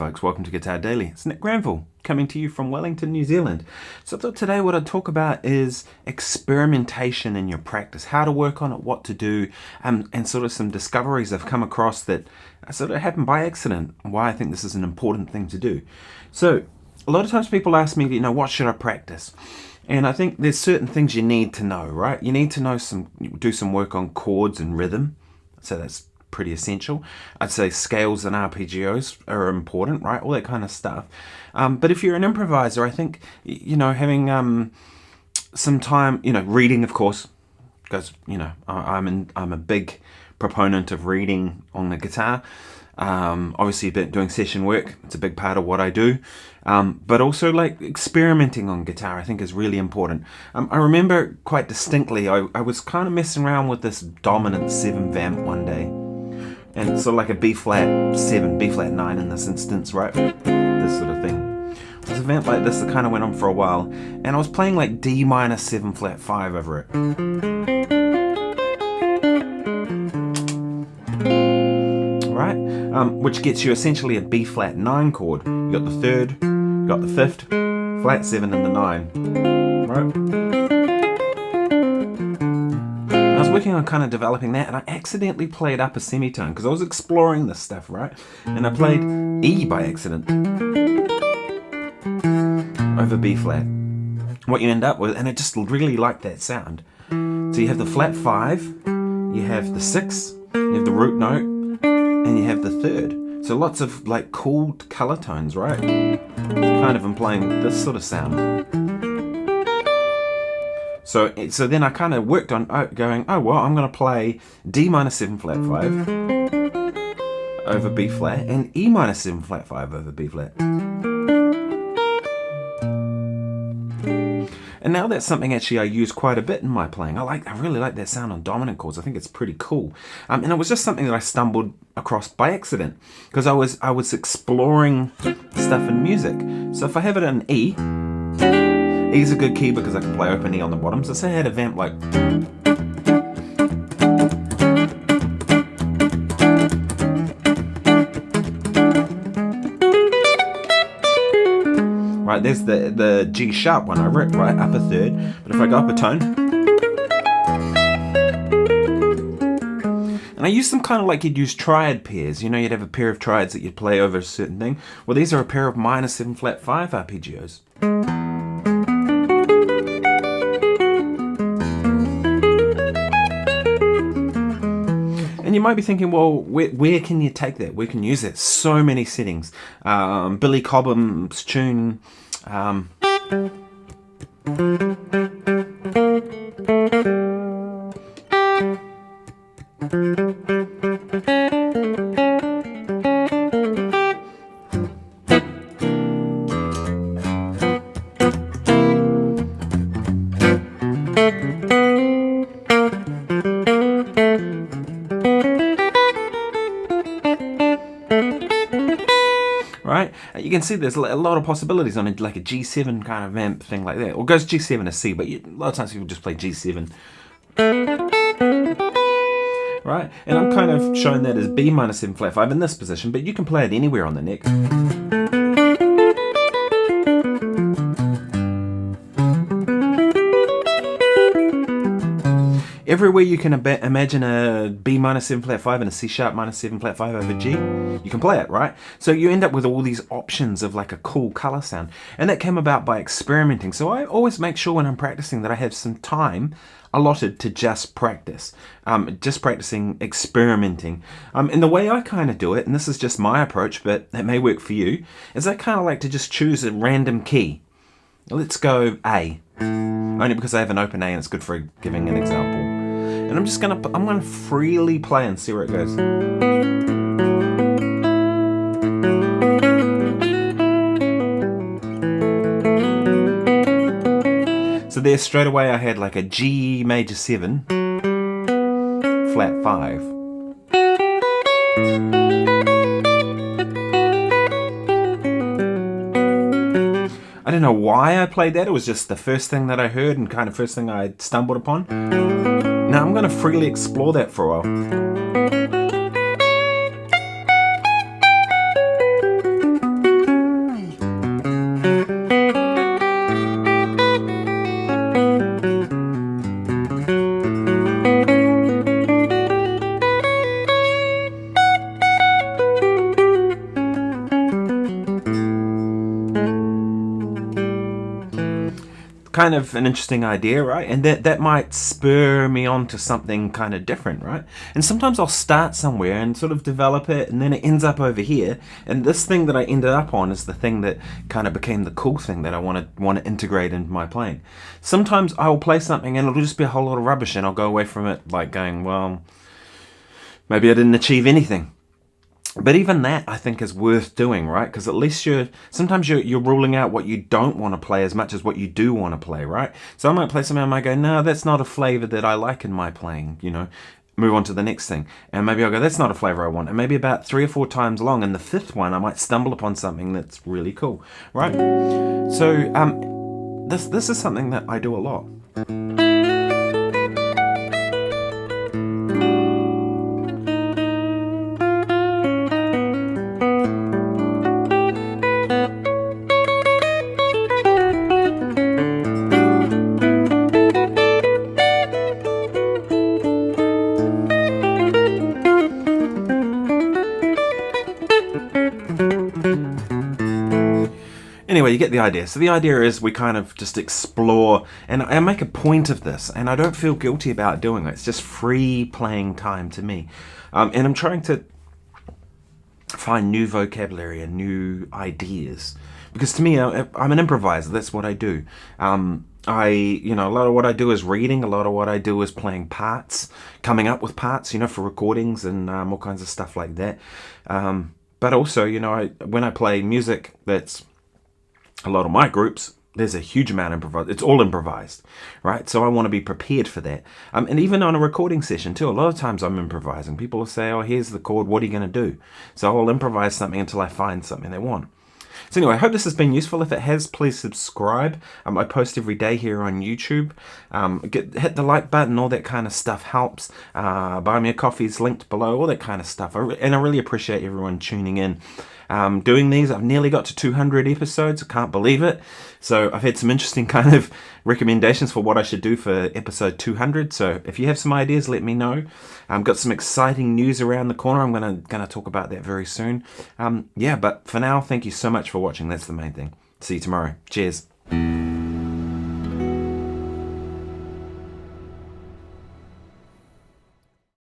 folks, welcome to Guitar Daily. It's Nick Granville coming to you from Wellington, New Zealand. So I thought today what I'd talk about is experimentation in your practice, how to work on it, what to do, and sort of some discoveries I've come across that sort of happened by accident, why I think this is an important thing to do. So a lot of times people ask me, what should I practice? And I think there's certain things you need to know, right? You need to know do some work on chords and rhythm. So that's pretty essential. I'd say scales and arpeggios are important, right? All that kind of stuff. But if you're an improviser, I think, having some time, reading, of course, because, I'm a big proponent of reading on the guitar. Obviously doing session work, it's a big part of what I do. But also like experimenting on guitar, I think is really important. I remember quite distinctly, I was kind of messing around with this dominant 7 vamp one day. And it's sort of like a B flat 7, B flat 9 in this instance, right? This sort of thing. It was a vamp like this that kind of went on for a while. And I was playing like D minor 7 flat 5 over it. Right? Which gets you essentially a B flat 9 chord. You got the 3rd, you got the 5th, flat 7 and the 9. Right? I was working on kind of developing that, and I accidentally played up a semitone because I was exploring this stuff, right? And I played E by accident over B flat. What you end up with, and I just really like that sound. So you have the flat 5, you have the 6, you have the root note, and you have the 3rd. So lots of like cool color tones, right? Kind of implying this sort of sound. So then I kind of worked on going, I'm going to play D minor 7 flat 5 over B flat and E minor 7 flat 5 over B flat. And now that's something actually I use quite a bit in my playing. I really like that sound on dominant chords. I think it's pretty cool. And it was just something that I stumbled across by accident because I was exploring stuff in music. So if I have it in E, E's a good key because I can play open E on the bottom. So say I had a vamp like, right, there's the G sharp one over it, right, up a 3rd. But if I go up a tone, and I use them kind of like you'd use triad pairs. You'd have a pair of triads that you'd play over a certain thing. Well, these are a pair of minor 7 flat 5 arpeggios. And you might be thinking, well, where can you take that? Where can you use that? So many settings. Billy Cobham's tune. Right, you can see there's a lot of possibilities on like a G7 kind of vamp thing like that. Or it goes G7 to C, but a lot of times people just play G7. Right, and I'm kind of showing that as B minor 7 flat 5 in this position, but you can play it anywhere on the neck. Everywhere you can imagine a B minor 7 flat 5 and a C sharp minor 7 flat 5 over G, you can play it, right? So you end up with all these options of like a cool color sound. And that came about by experimenting. So I always make sure when I'm practicing that I have some time allotted to just practice. Just practicing, experimenting. And the way I kind of do it, and this is just my approach, but it may work for you, is I kind of like to just choose a random key. Let's go A. Only because I have an open A and it's good for giving an example. And I'm gonna freely play and see where it goes. So there straight away I had like a G major 7, flat 5. I don't know why I played that. It was just the first thing that I heard and kind of first thing I stumbled upon. Now I'm going to freely explore that for a while. kind of an interesting idea, right? And that might spur me on to something kind of different, right? And sometimes I'll start somewhere and sort of develop it, and then it ends up over here. And this thing that I ended up on is the thing that kind of became the cool thing that I want to integrate into my playing. Sometimes I will play something and it'll just be a whole lot of rubbish, and I'll go away from it like going, well, maybe I didn't achieve anything. But even that, I think, is worth doing, right? Because at least sometimes you're ruling out what you don't want to play as much as what you do want to play, right? So I might play something, I might go, no, that's not a flavor that I like in my playing, move on to the next thing. And maybe I'll go, that's not a flavor I want. And maybe about 3 or 4 times along, and the 5th one, I might stumble upon something that's really cool, right? So this is something that I do a lot. Anyway, you get the idea. So the idea is we kind of just explore, and I make a point of this, and I don't feel guilty about doing it. It's just free playing time to me. And I'm trying to find new vocabulary and new ideas. Because to me, I'm an improviser. That's what I do. A lot of what I do is reading. A lot of what I do is playing parts, coming up with parts, for recordings and all kinds of stuff like that. But also, when I play music that's a lot of my groups, there's a huge amount of improvised. It's all improvised, right? So I want to be prepared for that. And even on a recording session too, a lot of times I'm improvising. People will say, oh, here's the chord, what are you going to do? So I'll improvise something until I find something they want. So anyway, I hope this has been useful. If it has, please subscribe. I post every day here on YouTube. Hit the like button, all that kind of stuff helps. Buy me a coffee's linked below, all that kind of stuff. And I really appreciate everyone tuning in. Doing these, I've nearly got to 200 episodes. I can't believe it. So I've had some interesting kind of recommendations for what I should do for episode 200. So if you have some ideas, let me know. I've got some exciting news around the corner. I'm gonna talk about that very soon. But for now, thank you so much for watching. That's the main thing. See you tomorrow. Cheers.